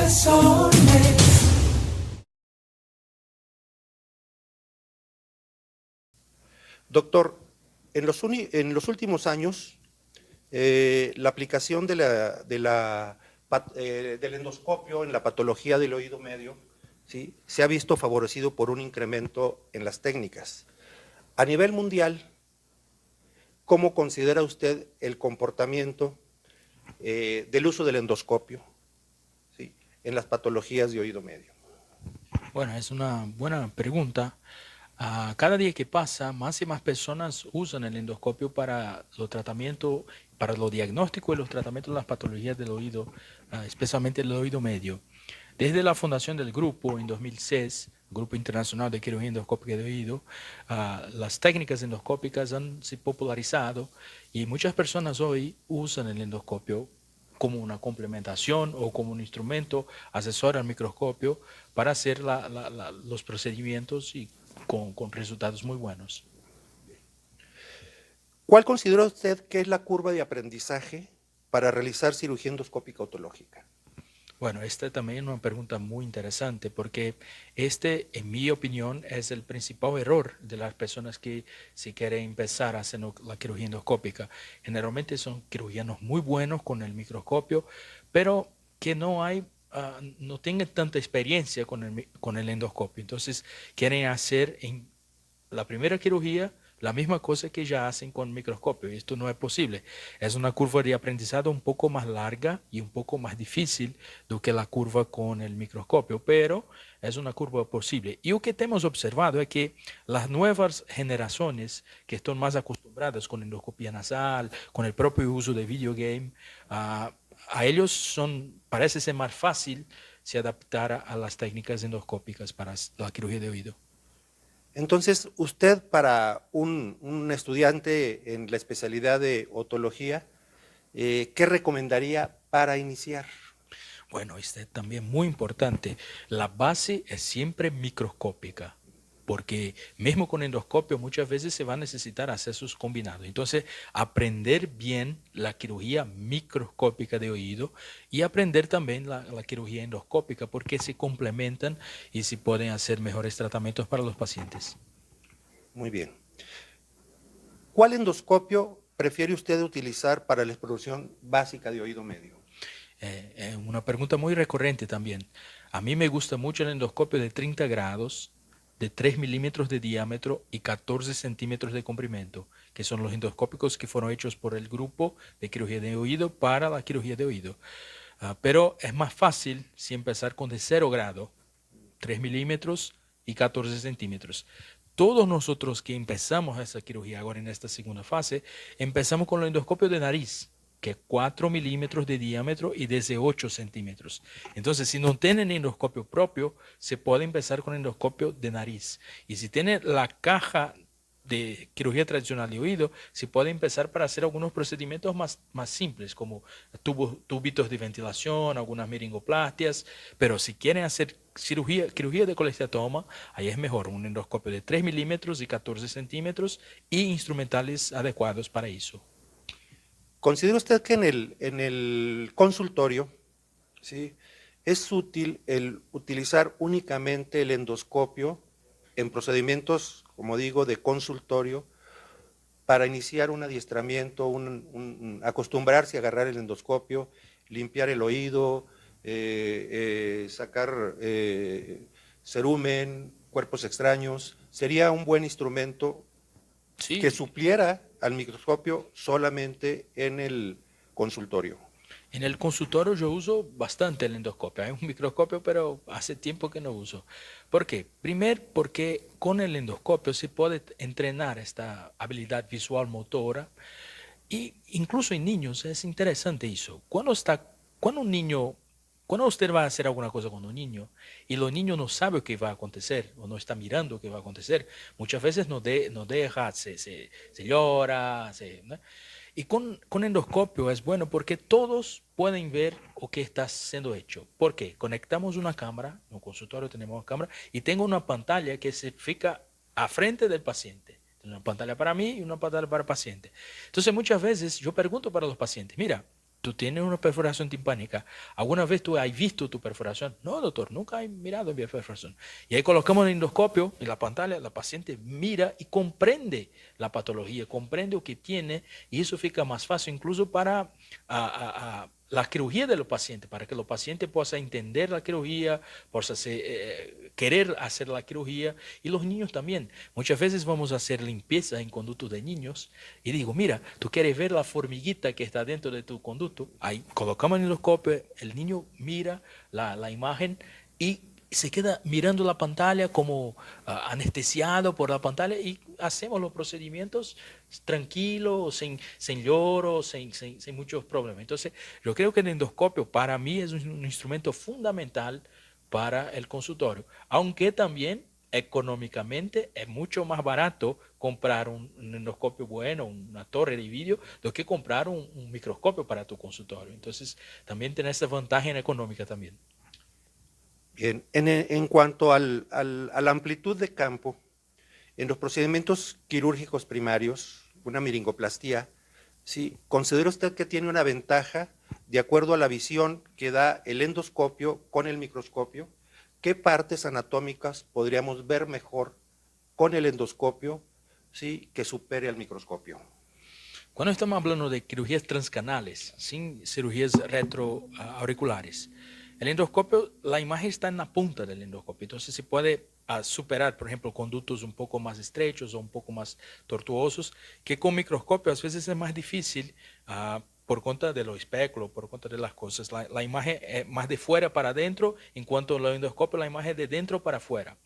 corazones. Doctor, en los últimos años, la aplicación del endoscopio en la patología del oído medio, ¿sí?, se ha visto favorecido por un incremento en las técnicas. A nivel mundial, ¿cómo considera usted el comportamiento del uso del endoscopio, ¿sí?, en las patologías de oído medio? Bueno, es una buena pregunta. Cada día que pasa, más y más personas usan el endoscopio para los tratamientos, para los diagnósticos y los tratamientos de las patologías del oído, especialmente el oído medio. Desde la fundación del grupo en 2006, Grupo Internacional de Quirugía Endoscópica de Oído, las técnicas endoscópicas han se popularizado y muchas personas hoy usan el endoscopio como una complementación o como un instrumento asesor al microscopio para hacer los procedimientos y con resultados muy buenos. ¿Cuál considera usted que es la curva de aprendizaje para realizar cirugía endoscópica otológica? Bueno, esta también es una pregunta muy interesante porque en mi opinión, es el principal error de las personas que si quieren empezar a hacer la quirugía endoscópica. Generalmente son cirujanos muy buenos con el microscopio, pero que no tienen tanta experiencia con el endoscopio. Entonces, quieren hacer en la primera cirugía la misma cosa que ya hacen con microscopio, y esto no es posible. Es una curva de aprendizaje un poco más larga y un poco más difícil do que la curva con el microscopio, pero es una curva posible. Y lo que hemos observado es que las nuevas generaciones que están más acostumbradas con endoscopia nasal, con el propio uso de videogame, a ellos parece ser más fácil se adaptar a las técnicas endoscópicas para la cirugía de oído. Entonces, usted para un estudiante en la especialidad de otología, ¿qué recomendaría para iniciar? Bueno, esto es también muy importante. La base es siempre microscópica, porque mismo con endoscopio muchas veces se va a necesitar accesos combinados. Entonces, aprender bien la cirugía microscópica de oído y aprender también la cirugía endoscópica, porque se complementan y se pueden hacer mejores tratamientos para los pacientes. Muy bien. ¿Cuál endoscopio prefiere usted utilizar para la exploración básica de oído medio? Una pregunta muy recurrente también. A mí me gusta mucho el endoscopio de 30 grados, de 3 milímetros de diámetro y 14 centímetros de comprimento, que son los endoscópicos que fueron hechos por el grupo de cirugía de oído para la cirugía de oído. Pero es más fácil si empezar con de 0 grado, 3 milímetros y 14 centímetros. Todos nosotros que empezamos esa cirugía ahora en esta segunda fase, empezamos con el endoscopio de nariz, que es 4 milímetros de diámetro y desde 8 centímetros. Entonces, si no tienen endoscopio propio, se puede empezar con endoscopio de nariz. Y si tiene la caja de cirugía tradicional de oído, se puede empezar para hacer algunos procedimientos más simples, como tubitos de ventilación, algunas meringoplastias, pero si quieren hacer cirugía de colesterol, ahí es mejor un endoscopio de 3 milímetros y 14 centímetros y instrumentales adecuados para eso. ¿Considera usted que en el consultorio, ¿sí?, es útil el utilizar únicamente el endoscopio en procedimientos, como digo, de consultorio, para iniciar un adiestramiento, acostumbrarse a agarrar el endoscopio, limpiar el oído, sacar cerumen, cuerpos extraños? ¿Sería un buen instrumento que Sí, supliera al microscopio solamente en el consultorio? en el consultorio yo uso bastante el endoscopio. Hay un microscopio, pero hace tiempo que no uso. ¿Por qué? Primero, porque con el endoscopio se puede entrenar esta habilidad visual motora y incluso en niños es interesante eso. Cuando un niño, cuando usted va a hacer alguna cosa con un niño y los niños no saben qué va a acontecer o no está mirando qué va a acontecer, muchas veces no deja, se llora, ¿no? Y con endoscopio es bueno porque todos pueden ver lo que está siendo hecho. ¿Por qué? Conectamos una cámara, en un consultorio tenemos una cámara, y tengo una pantalla que se fija a frente del paciente. Una pantalla para mí y una pantalla para el paciente. Entonces muchas veces yo pregunto para los pacientes, mira, tú tienes una perforación timpánica. ¿Alguna vez tú has visto tu perforación? No, doctor, nunca he mirado mi perforación. Y ahí colocamos el endoscopio en la pantalla, la paciente mira y comprende la patología, comprende lo que tiene, y eso fica más fácil incluso para la cirugía de los pacientes, para que los pacientes puedan entender la cirugía, puedan querer hacer la cirugía, y los niños también. Muchas veces vamos a hacer limpieza en conductos de niños, y digo, mira, tú quieres ver la formiguita que está dentro de tu conducto, ahí colocamos el endoscopio, el niño mira la imagen y se queda mirando la pantalla como anestesiado por la pantalla, y hacemos los procedimientos tranquilos, sin lloro, sin muchos problemas. Entonces, yo creo que el endoscopio para mí es un instrumento fundamental para el consultorio, aunque también económicamente es mucho más barato comprar un endoscopio bueno, una torre de vídeo, do que comprar un microscopio para tu consultorio. Entonces, también tiene esa ventaja económica también. Bien, en cuanto a la amplitud de campo, en los procedimientos quirúrgicos primarios, una miringoplastía, ¿sí? ¿Considera usted que tiene una ventaja de acuerdo a la visión que da el endoscopio con el microscopio? ¿Qué partes anatómicas podríamos ver mejor con el endoscopio, ¿sí? Que supere al microscopio? Cuando estamos hablando de cirugías transcanales, sin cirugías retroauriculares, el endoscopio, la imagen está en la punta del endoscopio, entonces se puede superar, por ejemplo, conductos un poco más estrechos o un poco más tortuosos, que con microscopio a veces es más difícil por cuenta de los espéculos, por cuenta de las cosas. La imagen es más de fuera para adentro, en cuanto al endoscopio, la imagen es de dentro para afuera.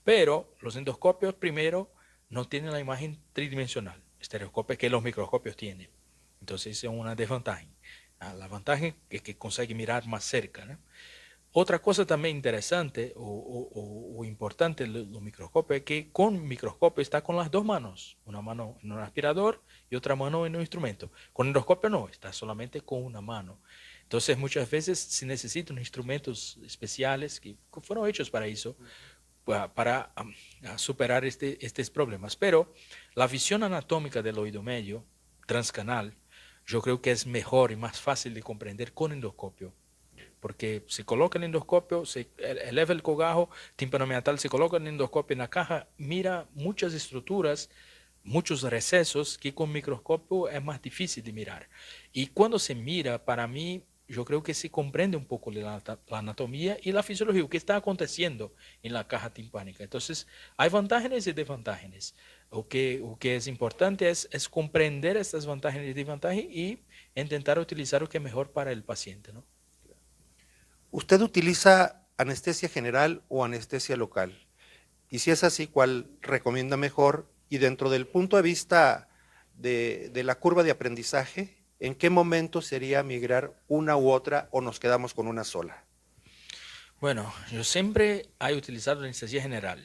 Pero los endoscopios primero no tienen la imagen tridimensional, estereoscopio que los microscopios tienen. Entonces es una desventaja. La ventaja es que consigue mirar más cerca, ¿no? Otra cosa también interesante o importante de los microscopios es que con microscopio está con las dos manos, una mano en un aspirador y otra mano en un instrumento. Con endoscopio no, está solamente con una mano. Entonces muchas veces se necesitan instrumentos especiales que fueron hechos para eso, para superar estos problemas. Pero la visión anatómica del oído medio transcanal, yo creo que es mejor y más fácil de comprender con endoscopio, porque se coloca el endoscopio, se eleva el cogajo timpanomeatal, se coloca el endoscopio en la caja, mira muchas estructuras, muchos recesos que con microscopio es más difícil de mirar. Y cuando se mira, para mí, yo creo que se comprende un poco la anatomía y la fisiología, lo que está aconteciendo en la caja timpánica. Entonces, hay ventajas y desventajas. Lo que es importante es comprender estas ventajas y desventajas y intentar utilizar lo que es mejor para el paciente, ¿no? ¿Usted utiliza anestesia general o anestesia local? Y si es así, ¿cuál recomienda mejor? Y dentro del punto de vista de la curva de aprendizaje, ¿en qué momento sería migrar una u otra o nos quedamos con una sola? Bueno, yo siempre he utilizado la anestesia general.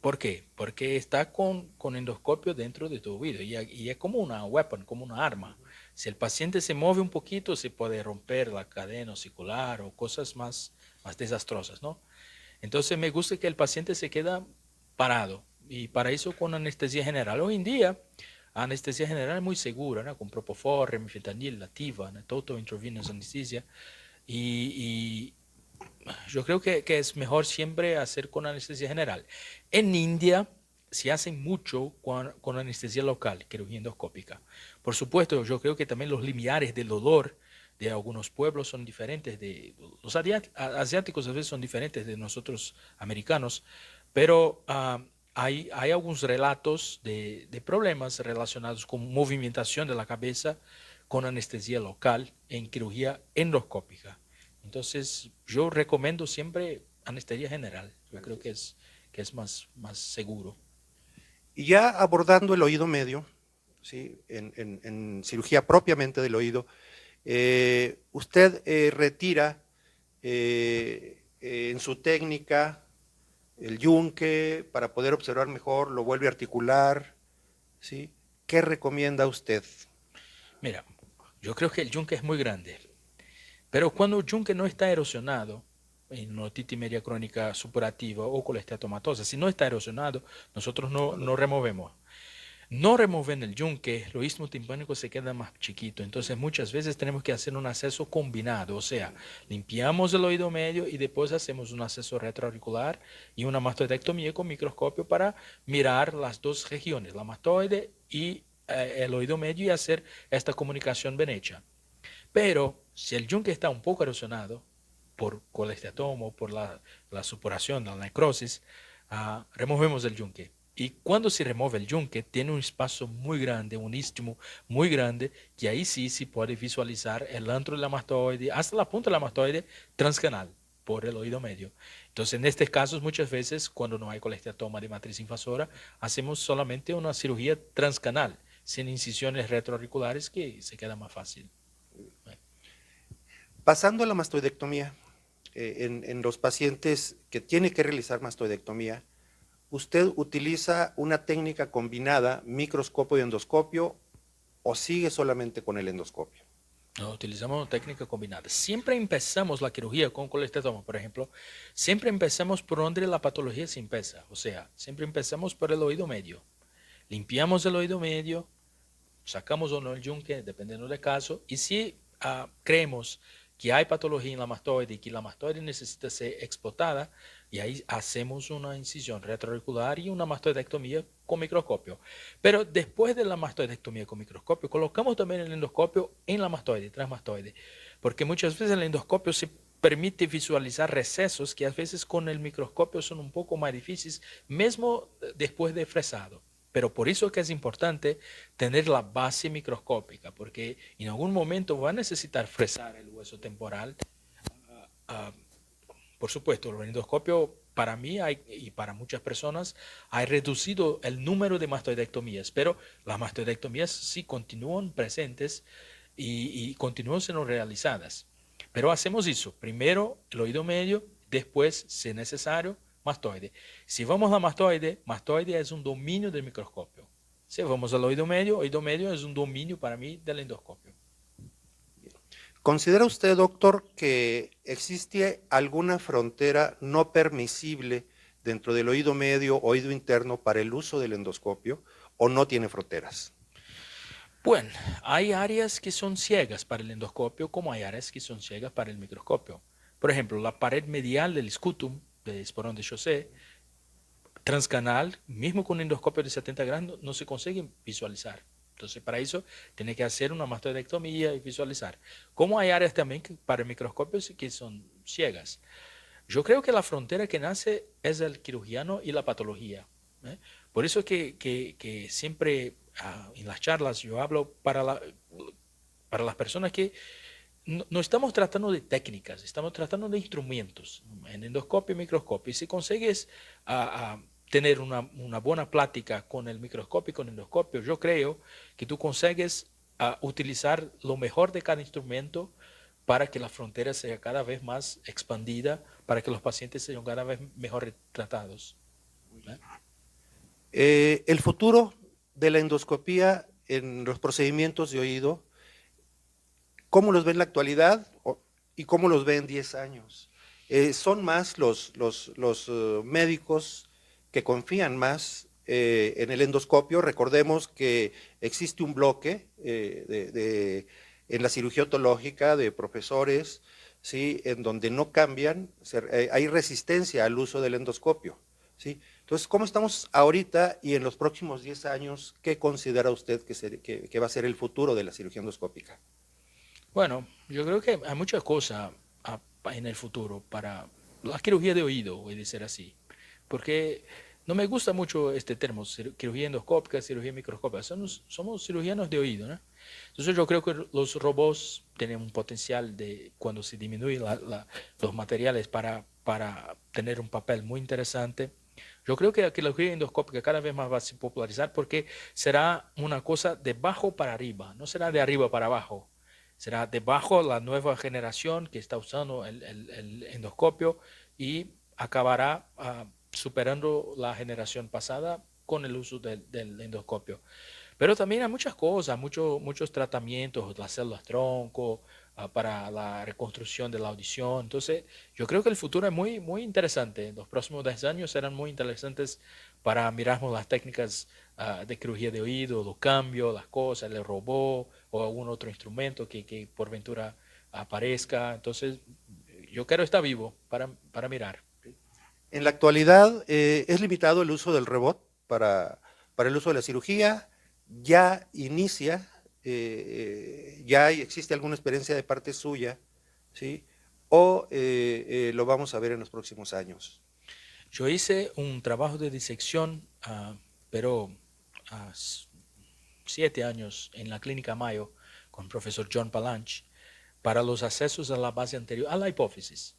¿Por qué? Porque está con endoscopio dentro de tu oído y es como una weapon, como una arma. Si el paciente se mueve un poquito, se puede romper la cadena ocicular o cosas más desastrosas, ¿no? Entonces me gusta que el paciente se queda parado, y para eso con anestesia general. Hoy en día, anestesia general es muy segura, ¿no? Con propofol, remifentanil, lativa, ¿no? Total intravenous anesthesia. Y yo creo que es mejor siempre hacer con anestesia general. En India se hace mucho con anestesia local, cirugía endoscópica. Por supuesto, yo creo que también los limiares del dolor de algunos pueblos son diferentes los asiáticos a veces son diferentes de nosotros americanos, pero hay algunos relatos de problemas relacionados con movimentación de la cabeza con anestesia local en cirugía endoscópica. Entonces, yo recomiendo siempre anestesia general. Yo creo que es más seguro. Y ya abordando el oído medio, ¿sí? En cirugía propiamente del oído, usted retira en su técnica el yunque para poder observar mejor, lo vuelve a articular, ¿sí? ¿Qué recomienda usted? Mira, yo creo que el yunque es muy grande, pero cuando el yunque no está erosionado, en otitis media crónica supurativa o colesteatomatosa, si no está erosionado, nosotros no removemos. No removiendo el yunque, el istmo timpánico se queda más chiquito. Entonces muchas veces tenemos que hacer un acceso combinado. O sea, limpiamos el oído medio y después hacemos un acceso retroauricular y una mastoidectomía con microscopio para mirar las dos regiones, la mastoide y el oído medio, y hacer esta comunicación bien hecha. Pero si el yunque está un poco erosionado por colesteatomo, por la supuración, la necrosis, removemos el yunque. Y cuando se remueve el yunque, tiene un espacio muy grande, un istmo muy grande, que ahí sí se puede visualizar el antro de la mastoide, hasta la punta de la mastoide transcanal, por el oído medio. Entonces, en estos casos, muchas veces, cuando no hay colesteatoma de matriz invasora, hacemos solamente una cirugía transcanal, sin incisiones retroauriculares, que se queda más fácil. Pasando a la mastoidectomía, en los pacientes que tiene que realizar mastoidectomía, ¿usted utiliza una técnica combinada, microscopio y endoscopio, o sigue solamente con el endoscopio? No, utilizamos técnica combinada. Siempre empezamos la cirugía con colesterol, por ejemplo. Siempre empezamos por donde la patología se empieza. O sea, siempre empezamos por el oído medio. Limpiamos el oído medio, sacamos o no el yunque, dependiendo del caso. Y si creemos que hay patología en la mastoide y que la mastoide necesita ser explotada, y ahí hacemos una incisión retroauricular y una mastoidectomía con microscopio. Pero después de la mastoidectomía con microscopio, colocamos también el endoscopio en la mastoide, transmastoide, porque muchas veces el endoscopio se permite visualizar recesos que a veces con el microscopio son un poco más difíciles, mismo después de fresado. Pero por eso es que es importante tener la base microscópica, porque en algún momento va a necesitar fresar el hueso temporal. Uh, por supuesto, el endoscopio para mí y para muchas personas ha reducido el número de mastoidectomías, pero las mastoidectomías sí continúan presentes y continúan siendo realizadas. Pero hacemos eso, primero el oído medio, después, si es necesario, mastoide. Si vamos a mastoide, mastoide es un dominio del microscopio. Si vamos al oído medio es un dominio para mí del endoscopio. ¿Considera usted, doctor, que existe alguna frontera no permisible dentro del oído medio, oído interno para el uso del endoscopio, o no tiene fronteras? Bueno, hay áreas que son ciegas para el endoscopio, como hay áreas que son ciegas para el microscopio. Por ejemplo, la pared medial del scutum, de esporón de Chaussé, transcanal, mismo con un endoscopio de 70 grados, no se consigue visualizar. Entonces, para eso, tiene que hacer una mastoidectomía y visualizar. Como hay áreas también que para el microscopio que son ciegas. Yo creo que la frontera que nace es el cirujano y la patología. ¿Eh? Por eso que siempre en las charlas yo hablo para las personas que no estamos tratando de técnicas, estamos tratando de instrumentos, en endoscopio y microscopio. Y si consigues tener una buena plática con el microscopio y con el endoscopio, yo creo que tú consigues utilizar lo mejor de cada instrumento para que la frontera sea cada vez más expandida, para que los pacientes sean cada vez mejor tratados. El futuro de la endoscopía en los procedimientos de oído, ¿cómo los ve en la actualidad y cómo los ve en 10 años? ¿Son más los médicos que confían más en el endoscopio? Recordemos que existe un bloque en la cirugía otológica de profesores, ¿sí?, en donde no cambian, hay resistencia al uso del endoscopio, ¿sí? Entonces, ¿cómo estamos ahorita y en los próximos 10 años? ¿Qué considera usted que va a ser el futuro de la cirugía endoscópica? Bueno, yo creo que hay muchas cosas en el futuro para la cirugía de oído, voy a decir así, porque no me gusta mucho este término, cirugía endoscópica, cirugía microscópica, somos cirujanos de oído, ¿no? Entonces yo creo que los robots tienen un potencial de, cuando se disminuyen los materiales para tener un papel muy interesante. Yo creo que la cirugía endoscópica cada vez más va a se popularizar porque será una cosa de abajo para arriba, no será de arriba para abajo. Será debajo la nueva generación que está usando el endoscopio y acabará superando la generación pasada con el uso del endoscopio. Pero también hay muchas cosas, muchos tratamientos, las células tronco, para la reconstrucción de la audición. Entonces, yo creo que el futuro es muy, muy interesante. Los próximos 10 años serán muy interesantes para mirarnos las técnicas de cirugía de oído, los cambios, las cosas, el robot o algún otro instrumento que por ventura aparezca. Entonces, yo quiero estar vivo para mirar. En la actualidad es limitado el uso del robot para el uso de la cirugía. Ya inicia, ya existe alguna experiencia de parte suya, ¿sí? O lo vamos a ver en los próximos años. Yo hice un trabajo de disección, pero 7 años en la Clínica Mayo con el profesor John Palanch para los accesos a la base anterior, a la hipófisis,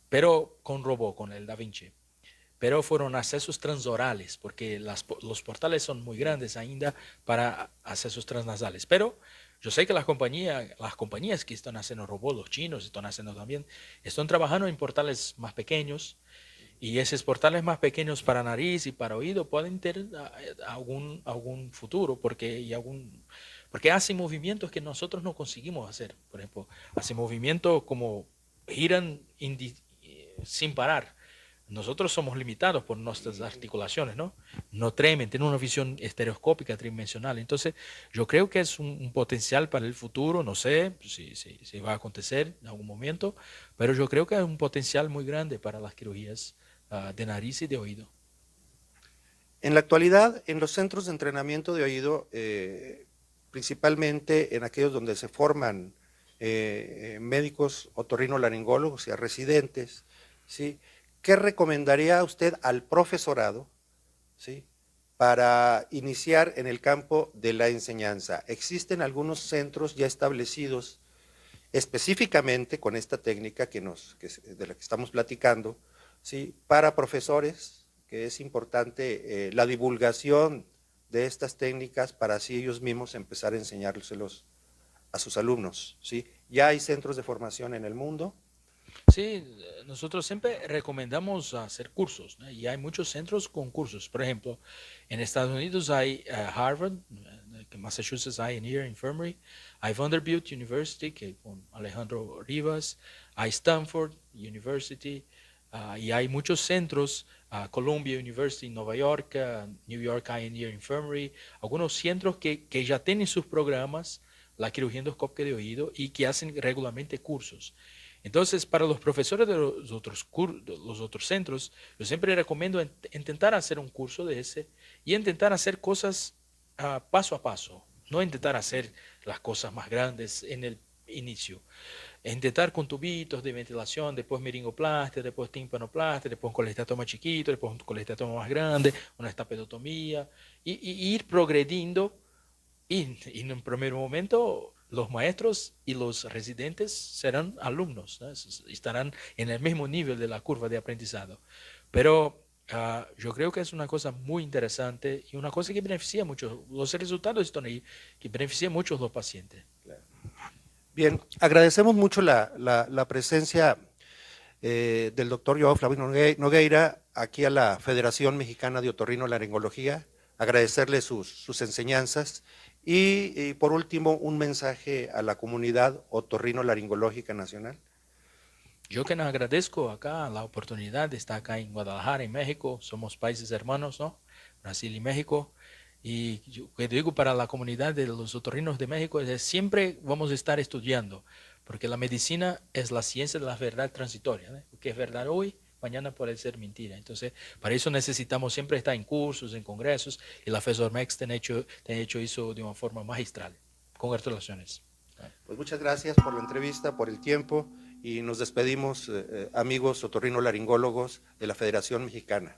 pero con robot, con el Da Vinci. Pero fueron accesos transorales, porque los portales son muy grandes ainda para accesos transnasales. Pero yo sé que las compañías que están haciendo robots, los chinos están haciendo también, están trabajando en portales más pequeños, y esos portales más pequeños para nariz y para oído pueden tener algún futuro, porque hacen movimientos que nosotros no conseguimos hacer. Por ejemplo, hacen movimientos como giran sin parar. Nosotros somos limitados por nuestras articulaciones, ¿no? No tremen, tienen una visión estereoscópica tridimensional. Entonces, yo creo que es un potencial para el futuro, no sé si va a acontecer en algún momento, pero yo creo que es un potencial muy grande para las cirugías de nariz y de oído. En la actualidad, en los centros de entrenamiento de oído, principalmente en aquellos donde se forman médicos otorrinolaringólogos y a residentes, ¿sí? ¿Qué recomendaría usted al profesorado, ¿sí?, para iniciar en el campo de la enseñanza? Existen algunos centros ya establecidos específicamente con esta técnica de la que estamos platicando, ¿sí?, para profesores, que es importante la divulgación de estas técnicas para así ellos mismos empezar a enseñárselos a sus alumnos, ¿sí? Ya hay centros de formación en el mundo. Sí, nosotros siempre recomendamos hacer cursos, ¿no? Y hay muchos centros con cursos. Por ejemplo, en Estados Unidos hay Harvard, que Massachusetts hay Ear Infirmary, hay Vanderbilt University, que con Alejandro Rivas, hay Stanford University, y hay muchos centros, Columbia University en Nueva York, New York Eye and Ear Infirmary, algunos centros que ya tienen sus programas, la cirugía endoscópica de oído, y que hacen regularmente cursos. Entonces, para los profesores de los otros centros, yo siempre recomiendo intentar hacer un curso de ese y intentar hacer cosas paso a paso, no intentar hacer las cosas más grandes en el inicio. Intentar con tubitos de ventilación, después meringoplastia, después timpanoplastia, después un colesterol más chiquito, después un colesterol más grande, una estapedotomía, y ir progrediendo. Y en un primer momento, los maestros y los residentes serán alumnos, ¿no? Estarán en el mismo nivel de la curva de aprendizado. Pero yo creo que es una cosa muy interesante y una cosa que beneficia mucho. Los resultados están ahí, que beneficia mucho a los pacientes. Bien, agradecemos mucho la presencia del doctor Joao Flavio Nogueira aquí a la Federación Mexicana de Otorrinolaringología, agradecerle sus enseñanzas y por último un mensaje a la comunidad otorrinolaringológica nacional. Yo que nos agradezco acá la oportunidad de estar acá en Guadalajara, en México. Somos países hermanos, ¿no? Brasil y México. Y yo que digo para la comunidad de los otorrinos de México es siempre vamos a estar estudiando, porque la medicina es la ciencia de la verdad transitoria, ¿no? Lo que es verdad hoy, mañana puede ser mentira. Entonces, para eso necesitamos siempre estar en cursos, en congresos, y la FESORMEX te ha hecho eso de una forma magistral. Congratulaciones. Pues muchas gracias por la entrevista, por el tiempo y nos despedimos, amigos otorrinolaringólogos de la Federación Mexicana.